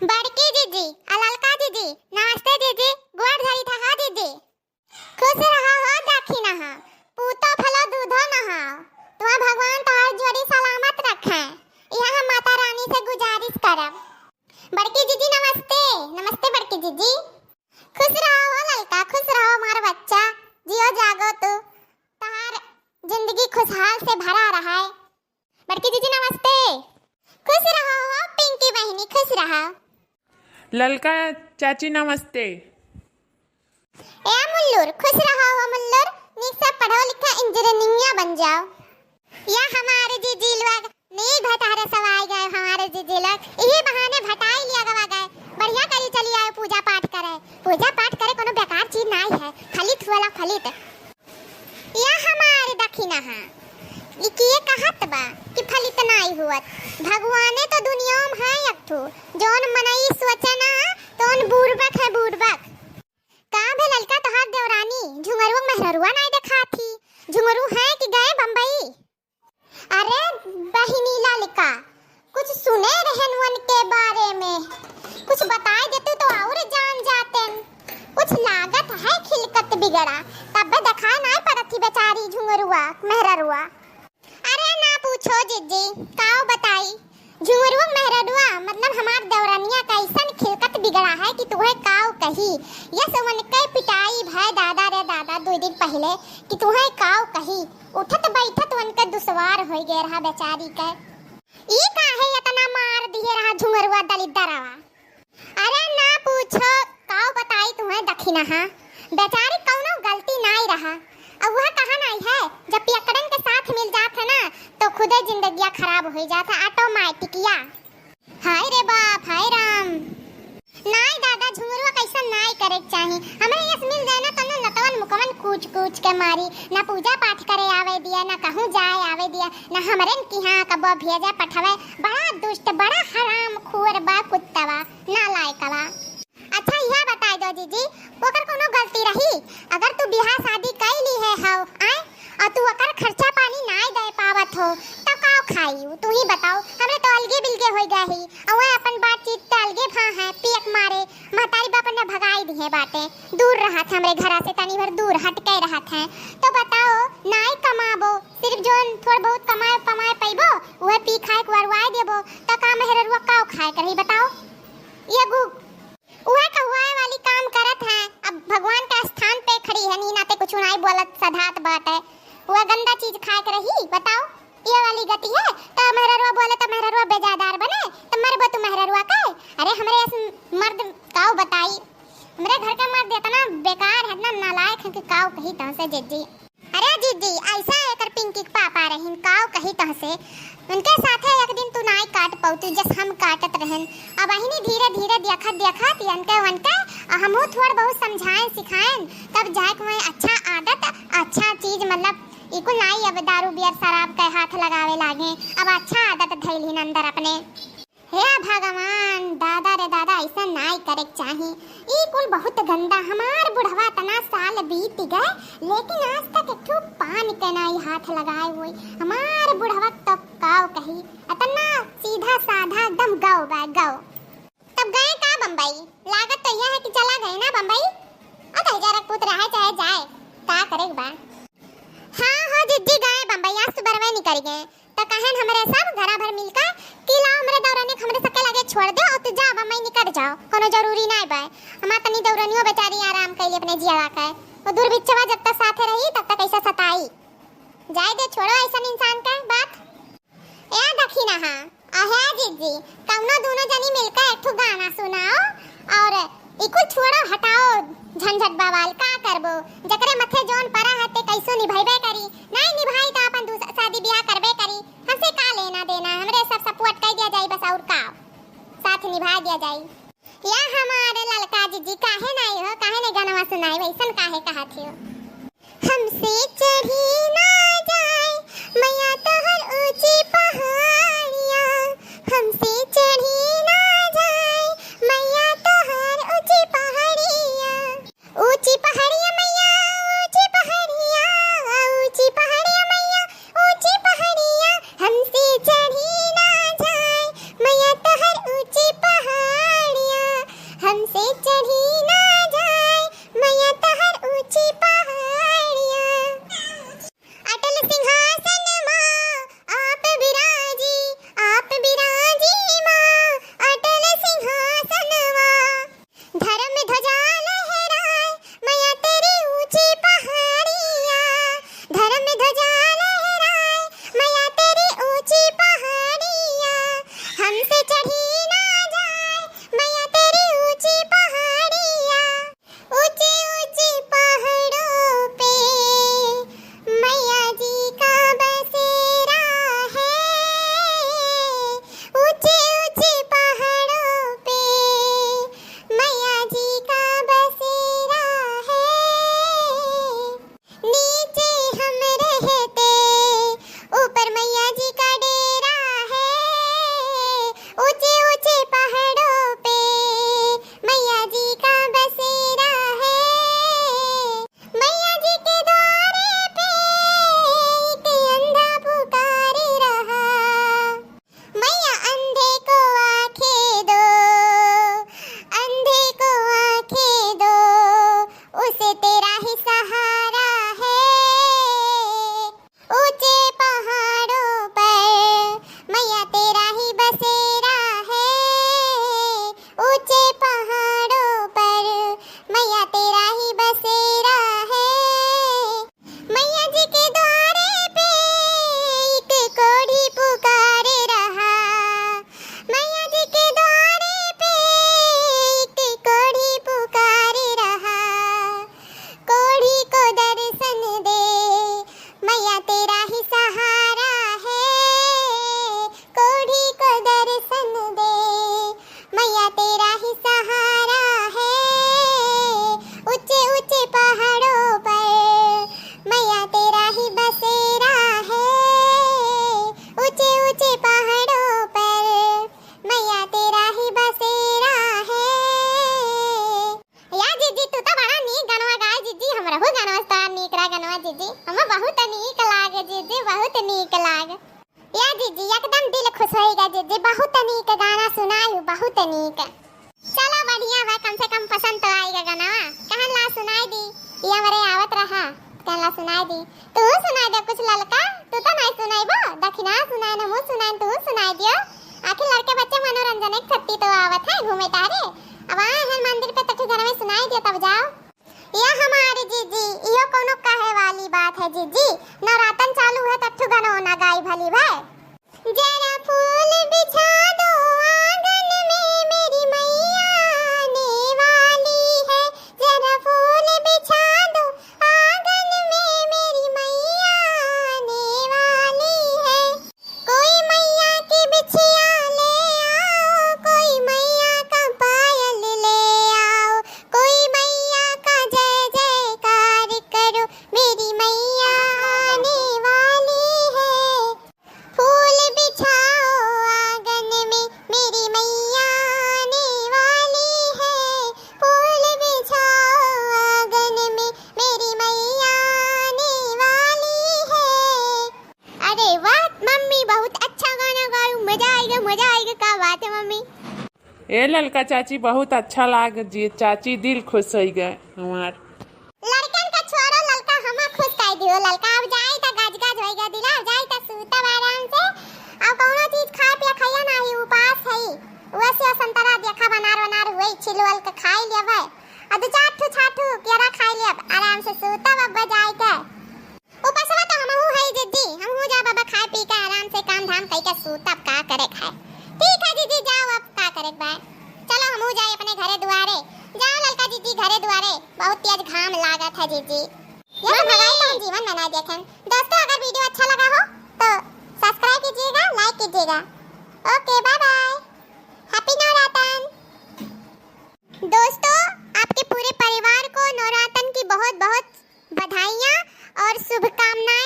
बड़की जीजी अललका जीजी नमस्ते जीजी गोड़ धरी था हा जीजी। खुश रहा हो दाखिना हा पूतो फलो दूधो नहा तुआ भगवान तोहर जोड़ी सलामत रखे। यह हम माता रानी से गुजारिश करब। बड़की जीजी नमस्ते। नमस्ते बड़की जीजी। खुश रहो हो ललका, खुश रहो हमारा बच्चा, जियो जागो तू, तोहर जिंदगी खुशहाल से भरा रहा है। बड़की जीजी नमस्ते। खुश रहो हो पिंकी बहनी, खुश रहो। ललका चाची नमस्ते। ए मुल्लुर खुश रहो हो मुल्लुर, नीक से पढ़ो लिखा इंजीनियर बन जाओ। या हमारे जीजी लोग नहीं भटारे सवाई गए, हमारे जीजी लोग यही बहाने भटाई लिया गवा गए। बढ़िया करी चली आए पूजा पाठ करे। पूजा पाठ करे कोनो बेकार चीज नहीं है, फलित वाला फलित। या हमारे दखिना है ये कहत बा कि फलित नहीं हुआ। भगवाने तो दुनिया में है एकठो, जोन मनई सोचे ना तोन बुरबक है बुरबक। का भे ललका तोहार देवरानी झुंगरू मेहररुआ नहीं देखा थी? झुंगरू है कि गए बंबई? अरे बहिनी ललका कुछ सुने रहनुअन के बारे में, कुछ बताए देते तो और जान जाते। कुछ लागत है खिलकत बिगड़ा, तब दिखाई नहीं पड़ती थी बेचारी झुंगरुआ मेहररुआ। अरे ना पूछो जीजी, काओ बताई झुंगरुआ मेहररुआ मतलब हमार देवरानिया कैसन खिलकत बिगड़ा है कि तुहे काओ कही। ये सुमन के पिटाई भाई दादा रे दादा 2 दिन पहले कि तुहे काओ कही। उठत बैठत उनके दुश्वार हो गए रहा बेचारी के। ई काहे इतना मार दिए रहा झुंगरुआ दलिदरवा। अरे ना पूछो, काओ बताई तुम्हें दखिना हा बेचारी कौनो गलती नहीं रहा। अब वह कहा नहीं है जब पियकड़न के साथ मिल जात है ना तो खुदे जिंदगियां खराब हो जाता ऑटोमेटिकिया। हाय रे बाप, हाय राम। नाई दादा झुंगरुआ कैसा नाई करे चाहिए। हमरे यस मिल जाए ना तो ना नतवन मुकमन कूच कूच के मारी, ना पूजा पाठ करे आवे दिया, ना कहूं जाए आवे दिया, ना हमरे की हां कबो भेजे पठवे। बड़ा दुष्ट, बड़ा हराम खोर बा कुत्तावा, ना लायकवा। अच्छा यह बता दो जीजी, ओकर कोनो गलती रही? अगर तू बियाह शादी कर ली है हाउ आए और तू ओकर खर्चा पानी नहीं दे पावत हो तो काओ खाई? तू ही बताओ। हमरे तो अलगे बिलगे हो गई और वह अपन बातचीत तो अलगे भा है पियक मारे महतारी बाप ने भगाई दी है बातें। दूर रहत हमरे घरा से तनी भर दूर हट के रहत है। तो बताओ नहीं कमाबो, सिर्फ जोन थोड़ बहुत कमाए पमाए पैबो वह पी खाए वरवाए देबो तो का मेहररुआ काओ खाए करही बताओ? ये गु वह कहुआए वाली काम करत है। अब भगवान का स्थान पे खड़ी है, नी नाते कुछ नहीं बोलत सधात बात है। वह गंदा चीज खाए कर रही बताओ? ये वाली गति है तो मेहररुआ बोले तो मेहररुआ बेजादार बने तो मरबो तू मेहररुआ का। अरे हमरे मर्द काओ बताई, हमरे घर का मर्द इतना बेकार है ना नालायक है कि काओ कही तह से जीजी। अरे जीजी ऐसा एकर पिंकी के पापा रहिन काओ कही तह से उनके साथे एक दिन तू नहीं काट पाउतू जस हम काटत रहन। अब अहिनी धीरे धीरे देखत देखत यनके वनके हमहु थोड़ बहुत समझाएं सिखाएं तब जाए कोई अच्छा आदत अच्छा चीज मतलब इकुल नहीं अब दारू बियर शराब के हाथ लगावे लागे। अब अच्छा आदत धैलिन अंदर अपने। हे भगवान दादा रे दादा ऐसा नहीं करे चाहिए। ई कुल बहुत गंदा। हमार बुढ़वा तना साल बीत गए लेकिन आज तक एक पान के नहीं हाथ लगाए हुए। हमार बुढ़वा तो काओ कही इतना सीधा साधा एकदम गाओ बा गाओ। तब गए का बंबई? लागत तो यह है कि चला गए ना बंबई। अगर जरा पुत्र रहे चाहे जाए का करे बा। हाँ हो जिद्दी गए बंबई, आज तो बरवे नहीं कर गए तो कहन हमरे सब घरा भर मिलकर कि लाओ हमरे दौरानी हमरे सबके लगे छोड़ दे और तू जा बंबई निकल जाओ, कोनो जरूरी नहीं बा। हमार तनी दौरानियो बेचारी आराम कैली अपने जिया का। वो दुर्भिक्षवा जब तक साथे रही तब तक ऐसा सताई। जाए दे छोड़ो ऐसा इंसान का बात। ए दखिना हां अहे जीजी कौनो दोनों जनी मिलकर एक ठो गाना सुनाओ और इकुल छोड़ो हटाओ झंझट बवाल का करबो। जकरे मथे जोन परा हते कैसो निभाइबे करी, नहीं निभाई तो अपन दूसरा शादी ब्याह करबे करी। हमसे का लेना देना, हमरे सब सपोर्ट कर दिया जाई बस और का साथ निभा दिया जाई। या हमारे ललका जीजी काहे नहीं हो, काहे ने गाना सुनाई वैसन काहे कहत हो? हमसे चढ़ी ना जाए मैया तोहर ऊंची पहाड़ियां, हमसे चढ़ी ना जाए मैया तोहर ऊंची पहाड़ियां। ऊंची पहाड़ियां मैया ऊंची पहाड़ियां, ऊंची पहाड़ियां मैया ऊंची पहाड़ियां, हमसे चढ़ी ना जाए मैया तोहर ऊंची पहाड़ियां। जी बहुत नीक गाना सुनायु बहुत नीक। चलो बढ़िया बा, कम से कम पसंद तो आएगा गाना। कहन ला सुनाई दी, ये हमारे आवत रहा कहन ला सुनाई दी। तू सुनाई दे कुछ ललका, तू तो नहीं सुनाईबो, दक्षिणा सुनाई न मुझ सुनाई, तू सुनाई दियो। आखिर लड़के बच्चे मनोरंजन एक छत्ती तो आवत है घूमे तारे। अब आए हैं मंदिर पे तो घर में सुनाई दियो तब जाओ। या हमारे जीजी यो कोनो कहे वाली बात है जीजी, नवरातन चालू है तट्ठू गाना ना गाई भली भाई। जरा फूल बिछा दो आंगन में मेरी मैया आने वाली है, जरा फूल बिछा दो आंगन में मेरी मैया आने वाली है। कोई मैया की बिछिया ले आओ, कोई मैया का पायल ले आओ, कोई मैया का जय जयकार करो, मेरी मैया आने वाली है। फूल बिछाओ आंगन में मेरी मैया आने वाली है, फूल बिछाओ आंगन में मेरी मैया आने वाली है। अरे वाह मम्मी, बहुत अच्छा गाना गायू, मजा आएगा। क्या बात है मम्मी। ए ललका चाची बहुत अच्छा लाग जी, चाची दिल खुश हो गए हमार। लड़कन का छोरो ललका हमा खुश कर दियो। ललका अब जाई त गज होइगा दिला, जाई त सूता आराम से। अब कोनो चीज खा पिया खैया नाही, उपास है। वैसे संतरा देखा बनार हुई छिलवल के खाई लिया भाई। अब चाठू केरा खाई लिया, आराम से सूता बाबा जाई के। उपसवा तो हमहू है दीदी, हमहू जा बाबा खाए पी के आराम से काम धाम कई के सूता का करे खाए। ठीक है दीदी जाओ, अब का करे बा। चलो हमहू जाए अपने घरे दुआरे। जाओ ललका जीजी घरे दुआरे, बहुत तेज घाम लागत है जीजी। ये तो भगाई तो जीवन में ना देखें। दोस्तों अगर वीडियो अच्छा लगा हो तो सब्सक्राइब कीजिएगा, लाइक कीजिएगा। ओके बाय बाय, हैप्पी नवरातन। दोस्तों आपके पूरे परिवार को नवरातन की बहुत बहुत बधाइयाँ और शुभकामनाएं।